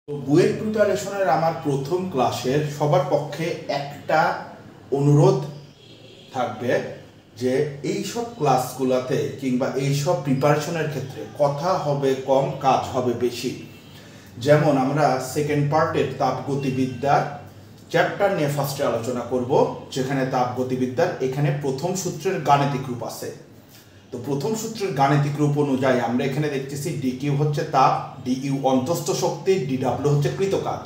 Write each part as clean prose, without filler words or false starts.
তো বুয়েট প্রিপারেশনের আমার প্রথম ক্লাসের সবার পক্ষে একটা অনুরোধ থাকবে যে এই সব ক্লাসগুলোতে কিংবা এই সব প্রিপারেশনের ক্ষেত্রে কথা হবে কম, কাজ হবে বেশি। যেমন আমরা সেকেন্ড পার্টের তাপগতিবিদ্যার চ্যাপ্টার নিয়ে ফার্স্টে আলোচনা করব, যেখানে তাপগতিবিদ্যার এখানে প্রথম সূত্রের গাণিতিক রূপ আছে। তো প্রথম সূত্রের গাণিতিক রূপ অনুযায়ী আমরা এখানে দেখতেছি ডিকিউ হচ্ছে তাপ, ডিইউ অন্তস্থ শক্তি, ডিডব্লিউ হচ্ছে কৃতকাজ।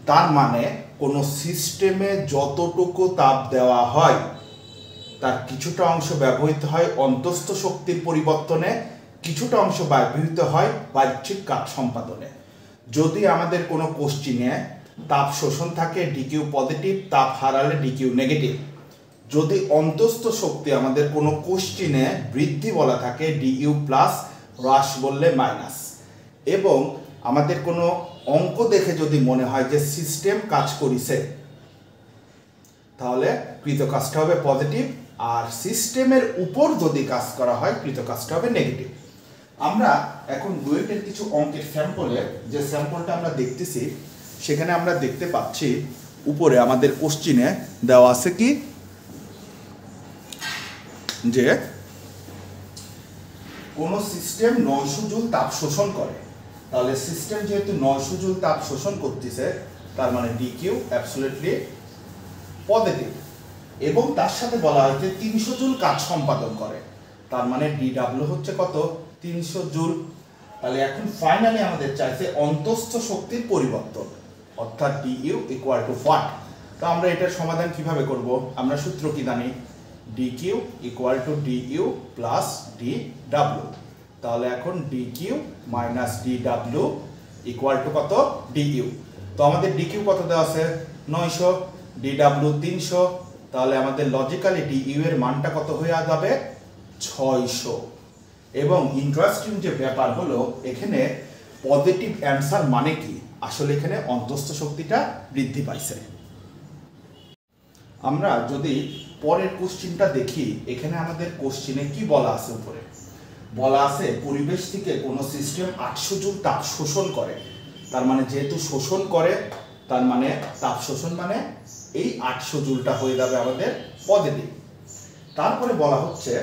তার মানে কোনো সিস্টেমে যতটুকু তাপ দেওয়া হয় তার কিছুটা অংশ ব্যবহৃত হয় অন্তস্থ শক্তির পরিবর্তনে, কিছুটা অংশ ব্যবহৃত হয় বাহ্যিক কাজ সম্পাদনে। যদি আমাদের কোনো কোশ্চিনে তাপ শোষণ থাকে ডিকিউ পজিটিভ, তাপ হারালে ডিকিউ নেগেটিভ। যদি অন্তস্থ শক্তি আমাদের কোনো কোশ্চিনে বৃদ্ধি বলা থাকে ডিইউ প্লাস, হ্রাস বললে মাইনাস। এবং আমাদের কোনো অঙ্ক দেখে যদি মনে হয় যে সিস্টেম কাজ করিছে তাহলে কৃতকাজটা হবে পজিটিভ, আর সিস্টেমের উপর যদি কাজ করা হয় কৃতকাজটা হবে নেগেটিভ। আমরা এখন বুয়েটের কিছু অঙ্কের স্যাম্পলের যে স্যাম্পলটা আমরা দেখতেছি সেখানে আমরা দেখতে পাচ্ছি উপরে আমাদের কোশ্চিনে দেওয়া আছে কি যে কোনো সিস্টেম 900 জুল তাপ শোষণ করে। তাহলে সিস্টেম যেহেতু 900 জুল তাপ শোষণ করতেছে তার মানে ডিকিউ অ্যাবসলিউটলি পজিটিভ, এবং তার সাথে বলা হয়েছে 300 জুল কাজ সম্পাদন করে, তার মানে ডিডব্লিউ হচ্ছে কত 300 জুল। তাহলে এখন ফাইনালি আমাদের চাইছে অন্তস্থ শক্তির পরিবর্তন, অর্থাৎ ডিইউ ইকুয়াল টু হোয়াট। তো আমরা এটার সমাধান কিভাবে করব? আমরা সূত্র কি জানি? DQ equal two DU plus DW. তাহলে এখন DQ minus DW equal to কত? ডিইউ। তো আমাদের ডিকিউ কত দেওয়া আছে? 900, ডিডব্লিউ 300। তাহলে আমাদের লজিক্যালি ডিইউ এর মানটা কত হয়ে যাবে? 600। এবং ইন্টারেস্টিং যে ব্যাপার হলো এখানে পজিটিভ অ্যান্সার মানে কি? আসলে এখানে অন্তস্থ শক্তিটা বৃদ্ধি পাইছে। আমরা যদি পরের কোশ্চিনটা দেখি, এখানে আমাদের কোশ্চিনে কি বলা আছে? উপরে বলা আছে পরিবেশ থেকে কোনো সিস্টেম 800 জুল তাপ শোষণ করে। তার মানে যেহেতু শোষণ করে তার মানে তাপ শোষণ মানে এই 800 জুলটা হয়ে যাবে আমাদের পজিটিভ। তারপরে বলা হচ্ছে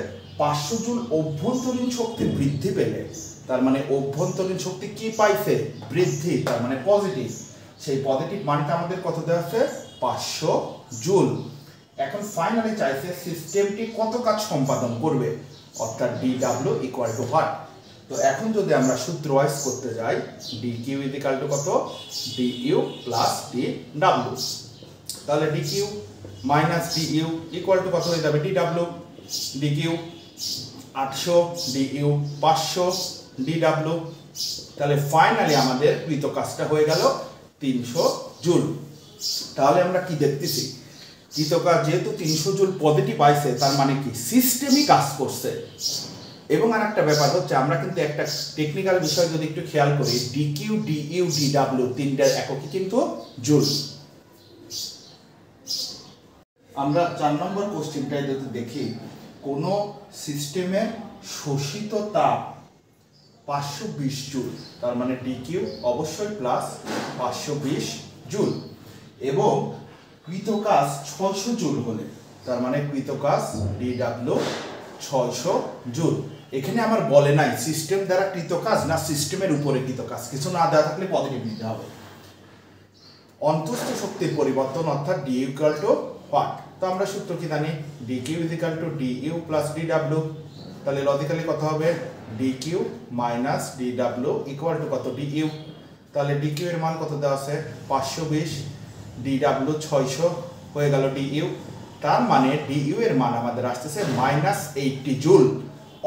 500 জুল অভ্যন্তরীণ শক্তি বৃদ্ধি পেলে, তার মানে অভ্যন্তরীণ শক্তি কি পাইছে? বৃদ্ধি, তার মানে পজিটিভ। সেই পজিটিভ মানটা আমাদের কত দেওয়া আছে? 500 জুল। এখন ফাইনালি চাইছে সিস্টেমটি কত কাজ সম্পাদন করবে, অর্থাৎ ডিডব্লিউ ইকুয়াল টু হোয়াট। তো এখন যদি আমরা সূত্র ওয়াইজ করতে যাই, ডিকিউ ইকুয়াল টু কত? DU plus DW. তাহলে DQ minus DU equal to কত হয়ে যাবে? ডিডব্লিউ। DQ 800, DU 500, DW. তাহলে ফাইনালি আমাদের কৃত কাজটা হয়ে গেল 300 জুল। তাহলে আমরা কি দেখতেছি? কৃতকাজ যেহেতু 300 জুল পজিটিভ আইছে তার মানে কি সিস্টেমই কাজ করছে। এবং আর একটা ব্যাপার হচ্ছে আমরা কিন্তু একটা টেকনিক্যাল বিষয় যদি একটু খেয়াল করি, ডিকিউ, ডিইউ, ডিডব্লিউ তিনটার এককই কিন্তু জুল। আমরা 4 নম্বর কোশ্চেনটায় যদি দেখি, কোন সিস্টেমের শোষিত তাপ 520 জুল, তার মানে ডিকিউ অবশ্যই প্লাস 520 জুল, এবং কৃতকাজ 600 জুল হলে তার মানে কৃতকাজ ডিডব্লিউ 600 জুল। এখানে আমার বলে নাই সিস্টেম দ্বারা কৃতকাজ না সিস্টেমের উপরে কৃতকাজ, কিছু না দেওয়া থাকলে পজিটিভ নিতে হবে। অন্তস্থ শক্তির পরিবর্তন অর্থাৎ ডি ইকুয়াল টু হোয়াট। তো আমরা সূত্র কি জানি? DQ equal two DU plus DW. তাহলে লজিক্যালি কত হবে? DQ minus DW equal to কত? ডিইউ। তাহলে ডিকিউ এর মান কত দেওয়া আছে? 520, ডিডব্লিউ 600 হয়ে গেল ডিইউ। তার মানে ডিইউ এর মান আমাদের আসতেছে -80 জুল।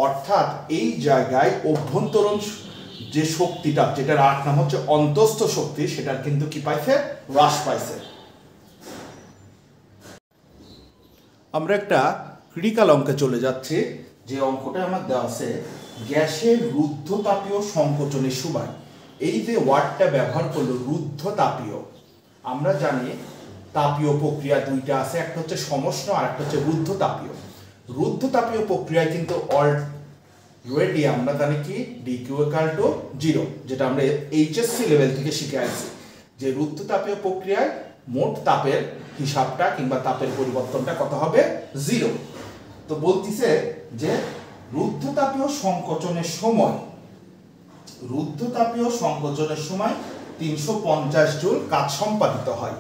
অর্থাৎ এই জায়গায় অভ্যন্তরীণ যে শক্তিটা, যেটার আর নাম হচ্ছে অন্তস্থ শক্তি, সেটার কিন্তু কি পাইছে? হ্রাস পাইছে। আমরা একটা ক্রিটিক্যাল অঙ্কে চলে যাচ্ছি, যে অঙ্কটা আমার দেওয়া আছে গ্যাসের রুদ্ধতাপীয় সংকোচনের সময়। এই যে ওয়ার্ডটা ব্যবহার করলো রুদ্ধতাপীয়, আমরা জানি তাপীয় প্রক্রিয়া দুইটা আছে, একটা হচ্ছে সমষ্ণ আর একটা হচ্ছে রুদ্ধতাপীয়। রুদ্ধতাপীয় প্রক্রিয়ায় কিন্তু রেডি আমরা জানি কি ডিকিউ ইকুয়াল টু 0, যেটা আমরা এইচএসসি লেভেল থেকে শিখে আসছি যে রুদ্ধতাপীয় প্রক্রিয়ায় মোট তাপের হিসাবটা কিংবা তাপের পরিবর্তনটা কত হবে 0। তো বলতিছে যে রুদ্ধতাপীয় সংকোচনের সময় 350 জুল কাজ সম্পাদিত হয়,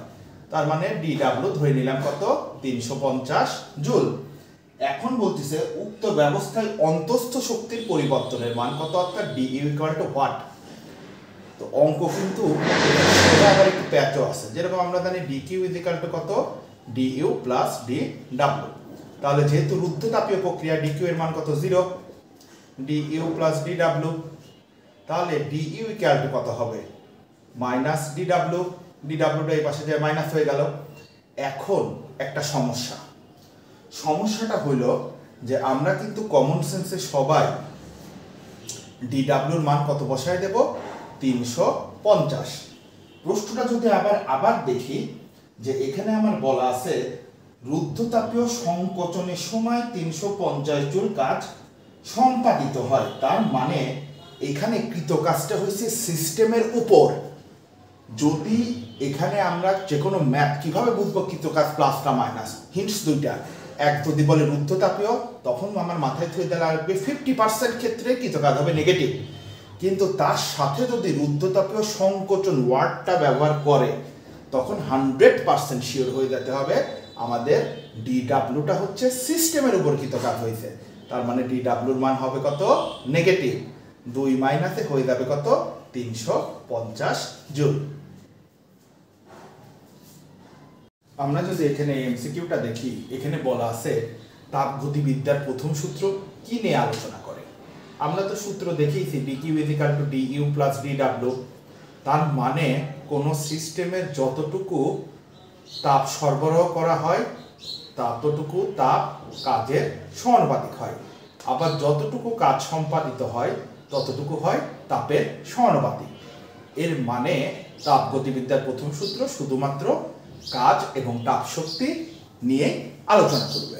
তার মানে ডিডব্লিউ ধরে নিলাম কত 350 জুল। এখন বলতিছে উক্ত ব্যবস্থায় অন্তস্থ শক্তির পরিবর্তনের মান কত, অর্থাৎ ডিইউ ইকুয়াল টু হোয়াট। তো অঙ্ক কিন্তু আবার একটু প্যাচও আছে, যেরকম আমরা জানি ডিকিউ ইজ ইকুয়াল টু কত ডিইউ প্লাস ডিডব্লিউ। তাহলে যেহেতু রুদ্ধতাপীয় প্রক্রিয়া ডিকিউ এর মান কত 0, ডিইউ প্লাস ডিডব্লিউ, তাহলে ডিইউ ইকুয়াল টু কত হবে মাইনাস ডিডব্লিউ, ডিডব্লিউটা এই পাশে যায় মাইনাস হয়ে গেল। এখন একটা সমস্যাটা হইল যে আমরা কিন্তু কমন সেন্সে সবাই ডিডব্লিউর মান কত বসায় দেব 350। প্রশ্নটা যদি আবার দেখি যে এখানে আমার বলা আছে রুদ্ধতাপীয় সংকোচনের সময় 350 জুল কাজ সম্পাদিত হয়, তার মানে এখানে কৃত কাজটা হয়েছে সিস্টেমের উপর। যদি এখানে আমরা যে কোনো ম্যাথ কিভাবে বুঝবো কৃত কাজ প্লাস না মাইনাস, হিন্টস দুইটা। এক যদি বলে রুদ্ধতাপীয়, তখন আমার মাথায় থুয়ে দেওয়া লাগবে 50% ক্ষেত্রে কৃত কাজ হবে নেগেটিভ, কিন্তু তার সাথে যদি রুদ্ধতাপীয় সংকোচন ওয়ার্ডটা ব্যবহার করে তখন 100% শিওর হয়ে যেতে হবে আমাদের ডিডব্লিউটা হচ্ছে সিস্টেমের উপর কৃত কাজ হয়েছে, তার মানে ডিডব্লিউর মান হবে কত নেগেটিভ, 2 মাইনাসে হয়ে যাবে কত 350 জুল। আমরা যদি এখানে এমসিকিউটা দেখি, এখানে বলা আছে তাপগতিবিদ্যার প্রথম সূত্র কি নিয়ে আলোচনা করে। আমরা তো সূত্র দেখিয়েছি DQ is equal to DU plus DW, তার মানে কোন সিস্টেমের যতটুকু তাপ সরবরাহ করা হয় ততটুকু তাপ কাজের সমানুপাতিক হয়, আবার যতটুকু কাজ সম্পাদিত হয় ততটুকু হয় তাপের সমানুপাতিক। এর মানে তাপগতিবিদ্যার প্রথম সূত্র শুধুমাত্র কাজ এবং তাপ শক্তি নিয়ে আলোচনা করবে।